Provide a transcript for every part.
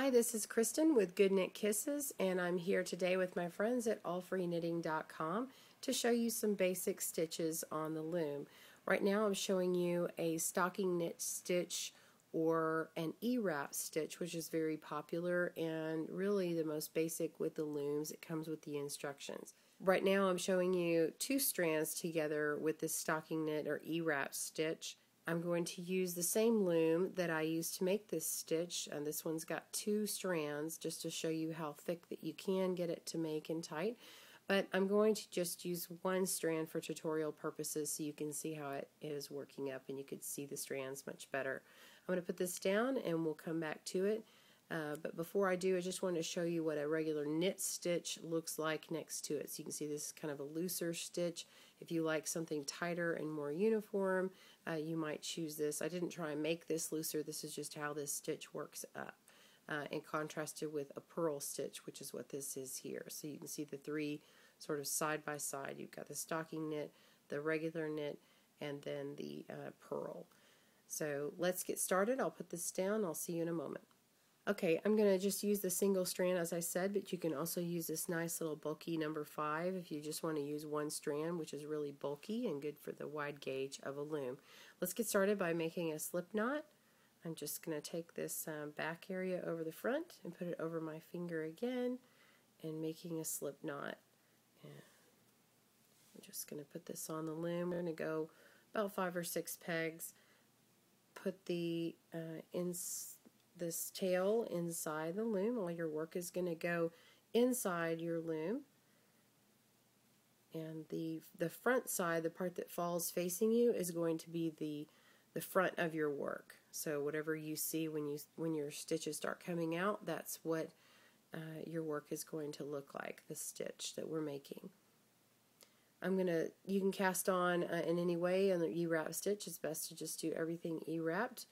Hi, this is Kristen with GoodKnitKisses, and I'm here today with my friends at AllFreeKnitting.com to show you some basic stitches on the loom. Right now I'm showing you a stocking knit stitch or an E-wrap stitch, which is very popular and really the most basic with the looms. It comes with the instructions. Right now I'm showing you two strands together with this stocking knit or E-wrap stitch. I'm going to use the same loom that I used to make this stitch, and this one's got two strands just to show you how thick that you can get it to make and tight. But I'm going to just use one strand for tutorial purposes so you can see how it is working up and you can see the strands much better. I'm going to put this down and we'll come back to it. But before I do, I just want to show you what a regular knit stitch looks like next to it. So you can see this is kind of a looser stitch. If you like something tighter and more uniform, you might choose this. I didn't try and make this looser. This is just how this stitch works up. And contrasted with a purl stitch, which is what this is here. So you can see the three sort of side by side. You've got the stocking knit, the regular knit, and then the purl. So let's get started. I'll put this down. I'll see you in a moment. Okay, I'm going to just use the single strand as I said, but you can also use this nice little bulky number 5 if you just want to use one strand, which is really bulky and good for the wide gauge of a loom. Let's get started by making a slip knot. I'm just going to take this back area over the front and put it over my finger again and making a slip knot. And I'm just going to put this on the loom. We're going to go about 5 or 6 pegs. Put the this tail inside the loom. All your work is going to go inside your loom. And the front side, the part that falls facing you, is going to be the front of your work. So whatever you see when your stitches start coming out, that's what your work is going to look like, the stitch that we're making. You can cast on in any way on the E-wrap stitch. It's best to just do everything E-wrapped,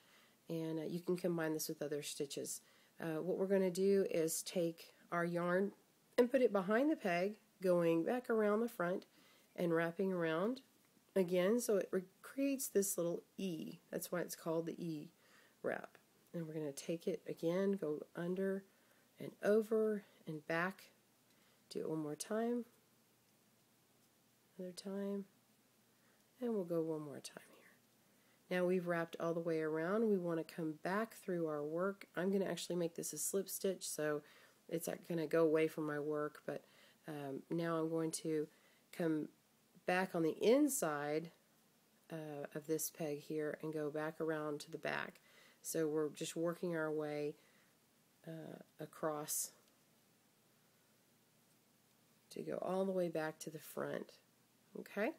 and you can combine this with other stitches. What we're going to do is take our yarn and put it behind the peg, going back around the front and wrapping around again, so it creates this little E. That's why it's called the E-wrap. And we're going to take it again, go under and over and back. Do it one more time. Another time. And we'll go one more time here. Now we've wrapped all the way around. We want to come back through our work. I'm going to actually make this a slip stitch, so it's not going to go away from my work, but now I'm going to come back on the inside of this peg here and go back around to the back. So we're just working our way across to go all the way back to the front. Okay?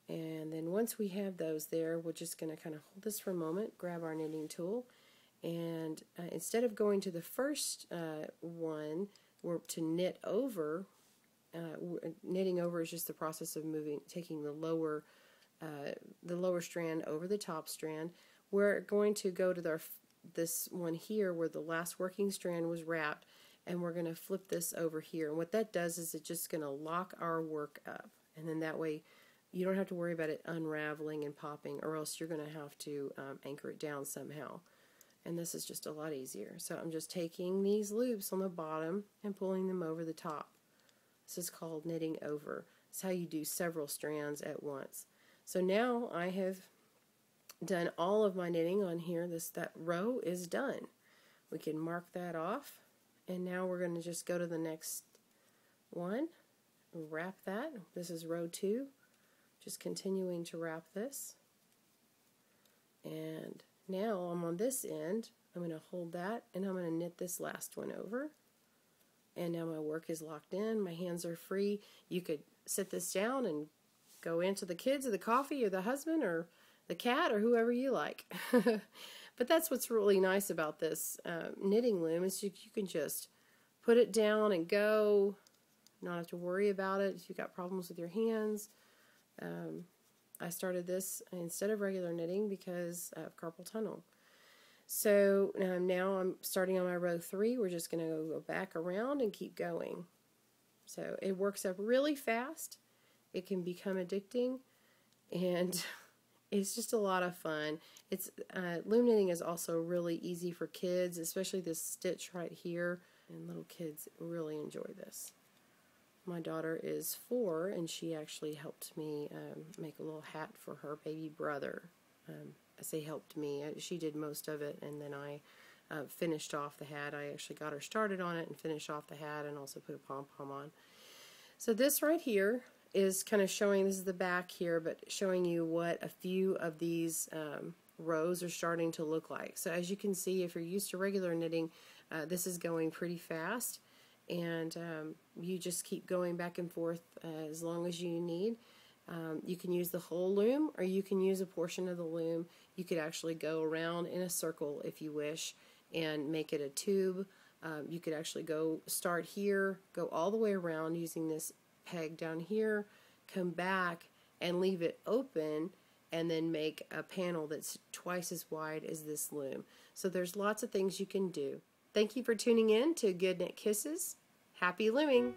And then once we have those there, we're just going to kind of hold this for a moment, grab our knitting tool, and instead of going to the first one, we're to knit over. Knitting over is just the process of taking the lower strand over the top strand. We're going to go to this one here where the last working strand was wrapped, and we're going to flip this over here. And what that does is it's just going to lock our work up, and then that way you don't have to worry about it unraveling and popping, or else you're going to have to anchor it down somehow. And this is just a lot easier. So I'm just taking these loops on the bottom and pulling them over the top. This is called knitting over. It's how you do several strands at once. So now I have done all of my knitting on here. That row is done. We can mark that off, and now we're going to just go to the next one, wrap that. This is row 2. Just continuing to wrap this. And now I'm on this end. I'm going to hold that, and I'm going to knit this last one over. And now my work is locked in. My hands are free. You could sit this down and go into the kids or the coffee or the husband or the cat or whoever you like. But that's what's really nice about this knitting loom is you can just put it down and go, not have to worry about it if you've got problems with your hands. I started this instead of regular knitting because of carpal tunnel. So now I'm starting on my row 3. We're just going to go back around and keep going. So it works up really fast. It can become addicting, and It's just a lot of fun. It's loom knitting is also really easy for kids, especially this stitch right here, and little kids really enjoy this. My daughter is 4, and she actually helped me make a little hat for her baby brother. I say helped me. She did most of it, and then I finished off the hat. I actually got her started on it and finished off the hat and also put a pom-pom on. So this right here is kind of showing, this is the back here, but showing you what a few of these rows are starting to look like. So as you can see, if you're used to regular knitting, this is going pretty fast, and you just keep going back and forth as long as you need. You can use the whole loom, or you can use a portion of the loom. You could actually go around in a circle if you wish and make it a tube. You could actually start here, go all the way around using this peg down here, come back and leave it open, and then make a panel that's twice as wide as this loom. So there's lots of things you can do. Thank you for tuning in to Good Knit Kisses. Happy looming!